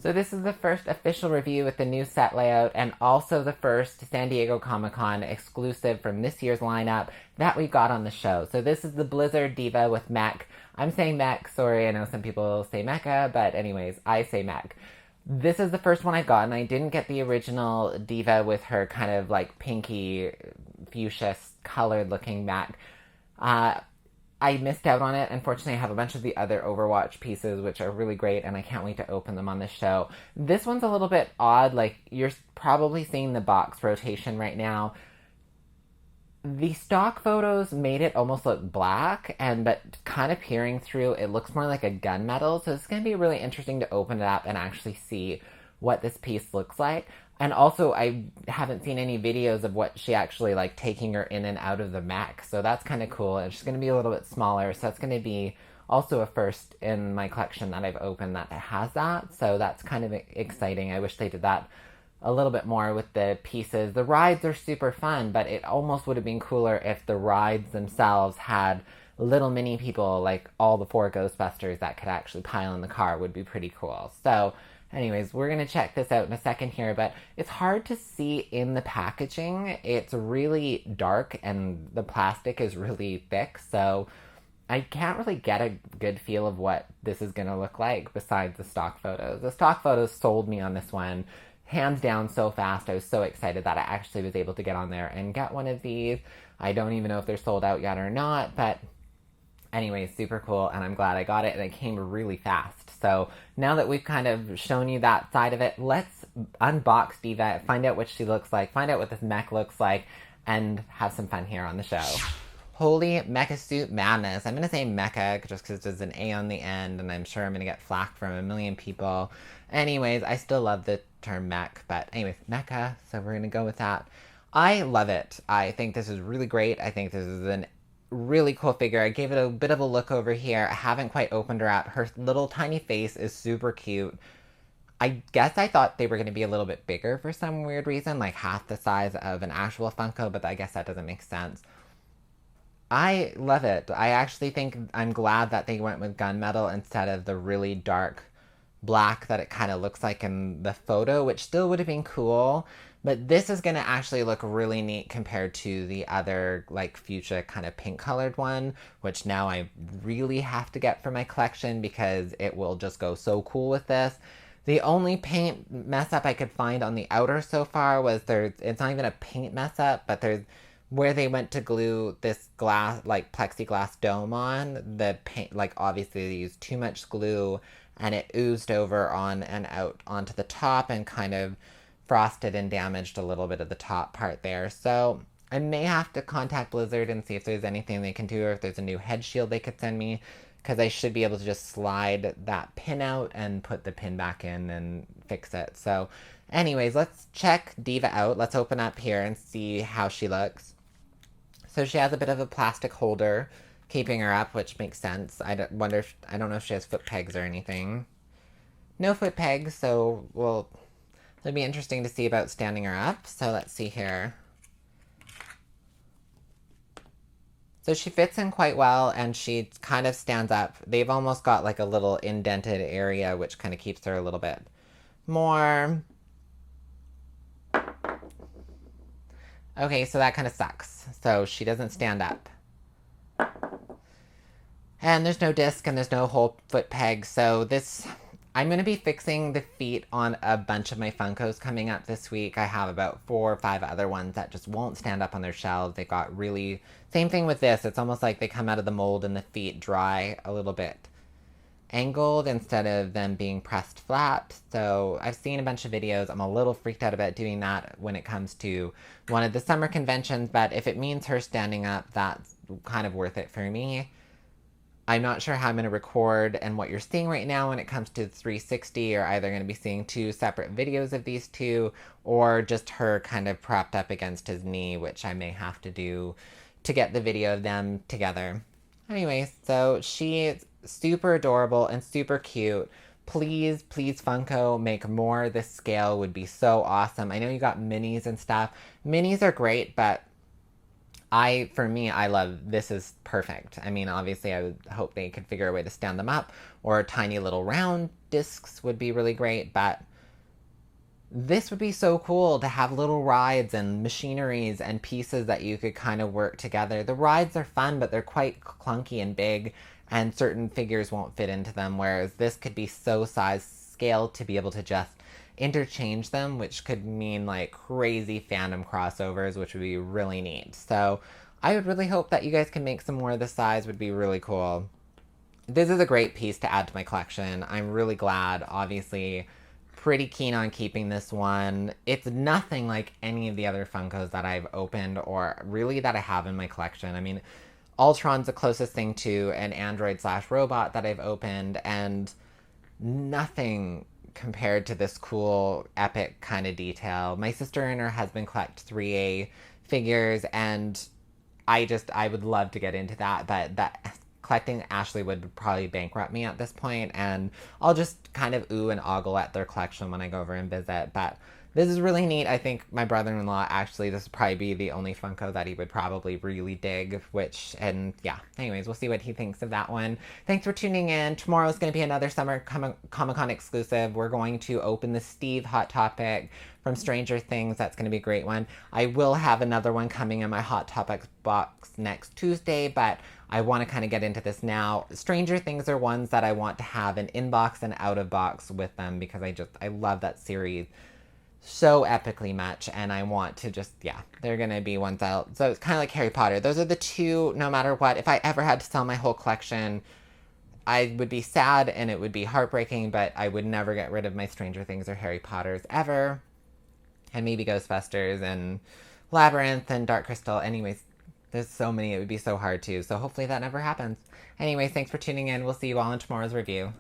So this is the first official review with the new set layout and also the first San Diego Comic-Con exclusive from this year's lineup that we got on the show. So this is the Blizzard D.Va with Mech. I'm saying Mech, sorry, I know some people say Meka, but anyways, I say Mech. This is the first one I've gotten. I didn't get the original D.Va with her kind of like pinky fuchsia colored looking Mech. Uh, I missed out on it. Unfortunately, I have a bunch of the other Overwatch pieces, which are really great, and I can't wait to open them on the show. This one's a little bit odd. Like, you're probably seeing the box rotation right now. The stock photos made it almost look black, but kind of peering through, it looks more like a gunmetal. So it's going to be really interesting to open it up and actually see what this piece looks like. And also, I haven't seen any videos of what she actually like taking her in and out of the mech, so that's kind of cool. And she's going to be a little bit smaller, so that's going to be also a first in my collection that I've opened that has that. So that's kind of exciting. I wish they did that a little bit more with the pieces. The rides are super fun, but it almost would have been cooler if the rides themselves had little mini people like all the four Ghostbusters that could actually pile in the car. Would be pretty cool. So anyways, we're going to check this out in a second here, but it's hard to see in the packaging. It's really dark and the plastic is really thick, so I can't really get a good feel of what this is going to look like besides the stock photos. The stock photos sold me on this one, hands down, so fast. I was so excited that I actually was able to get on there and get one of these. I don't even know if they're sold out yet or not, but anyways, super cool, and I'm glad I got it, and it came really fast. So now that we've kind of shown you that side of it, let's unbox D.Va, find out what she looks like, find out what this mech looks like, and have some fun here on the show. Holy mecha suit madness. I'm going to say mecha just because there's an A on the end, and I'm sure I'm going to get flack from a million people. Anyways, I still love the term mech, but anyways, mecha, so we're going to go with that. I love it. I think this is really great. I think this is an really cool figure. I gave it a bit of a look over here. I haven't quite opened her up. Her little tiny face is super cute. I guess I thought they were going to be a little bit bigger for some weird reason, like half the size of an actual Funko, but I guess that doesn't make sense. I love it. I actually think I'm glad that they went with gunmetal instead of the really dark black that it kind of looks like in the photo, which still would have been cool. But this is going to actually look really neat compared to the other, like, fuchsia kind of pink colored one, which now I really have to get for my collection because it will just go so cool with this. The only paint mess up I could find on the outer so far was it's not even a paint mess up, but there's where they went to glue this glass, like plexiglass dome on, the paint, like obviously they used too much glue and it oozed over on and out onto the top and kind of frosted and damaged a little bit of the top part there. So I may have to contact Blizzard and see if there's anything they can do or if there's a new head shield they could send me, because I should be able to just slide that pin out and put the pin back in and fix it. So anyways, let's check D.Va out. Let's open up here and see how she looks. So she has a bit of a plastic holder keeping her up, which makes sense. I don't know if she has foot pegs or anything. No foot pegs, so it'll be interesting to see about standing her up. So let's see here. So she fits in quite well, and she kind of stands up. They've almost got like a little indented area, which kind of keeps her a little bit more. Okay, so that kind of sucks. So she doesn't stand up. And there's no disc and there's no whole foot peg. So I'm going to be fixing the feet on a bunch of my Funkos coming up this week. I have about 4 or 5 other ones that just won't stand up on their shelves. They got really, same thing with this. It's almost like they come out of the mold and the feet dry a little bit angled instead of them being pressed flat. So I've seen a bunch of videos. I'm a little freaked out about doing that when it comes to one of the summer conventions, but if it means her standing up, that's kind of worth it for me. I'm not sure how I'm going to record, and what you're seeing right now when it comes to 360, you're either going to be seeing 2 separate videos of these two, or just her kind of propped up against his knee, which I may have to do to get the video of them together. Anyways, so she's super adorable and super cute. Please, please, Funko, make more. This scale would be so awesome. I know you got minis and stuff. Minis are great, but for me, I love, this is perfect. I mean, obviously, I would hope they could figure a way to stand them up, or tiny little round discs would be really great, but this would be so cool to have little rides and machineries and pieces that you could kind of work together. The rides are fun, but they're quite clunky and big, and certain figures won't fit into them, whereas this could be so size scaled to be able to just interchange them, which could mean like crazy fandom crossovers, which would be really neat. So I would really hope that you guys can make some more of this size. Would be really cool. This is a great piece to add to my collection. I'm really glad, obviously pretty keen on keeping this one. It's nothing like any of the other Funkos that I've opened or really that I have in my collection. I mean, Ultron's the closest thing to an android/robot that I've opened, and nothing compared to this cool, epic kind of detail. My sister and her husband collect 3A figures, and I would love to get into that, but that collecting Ashley would probably bankrupt me at this point, and I'll just kind of ooh and ogle at their collection when I go over and visit. But this is really neat. I think my brother-in-law, actually, this would probably be the only Funko that he would probably really dig, and yeah. Anyways, we'll see what he thinks of that one. Thanks for tuning in. Tomorrow's going to be another Summer Comic-Con exclusive. We're going to open the Steve Hot Topic from Stranger Things. That's going to be a great one. I will have another one coming in my Hot Topics box next Tuesday, but I want to kind of get into this now. Stranger Things are ones that I want to have an in-box and out-of-box with them, because I love that series so epically much, and I want to just, yeah, they're going to be ones out. So it's kind of like Harry Potter. Those are the two, no matter what. If I ever had to sell my whole collection, I would be sad and it would be heartbreaking, but I would never get rid of my Stranger Things or Harry Potters ever. And maybe Ghostbusters and Labyrinth and Dark Crystal. Anyways, there's so many, it would be so hard to. So hopefully that never happens. Anyways, thanks for tuning in. We'll see you all in tomorrow's review.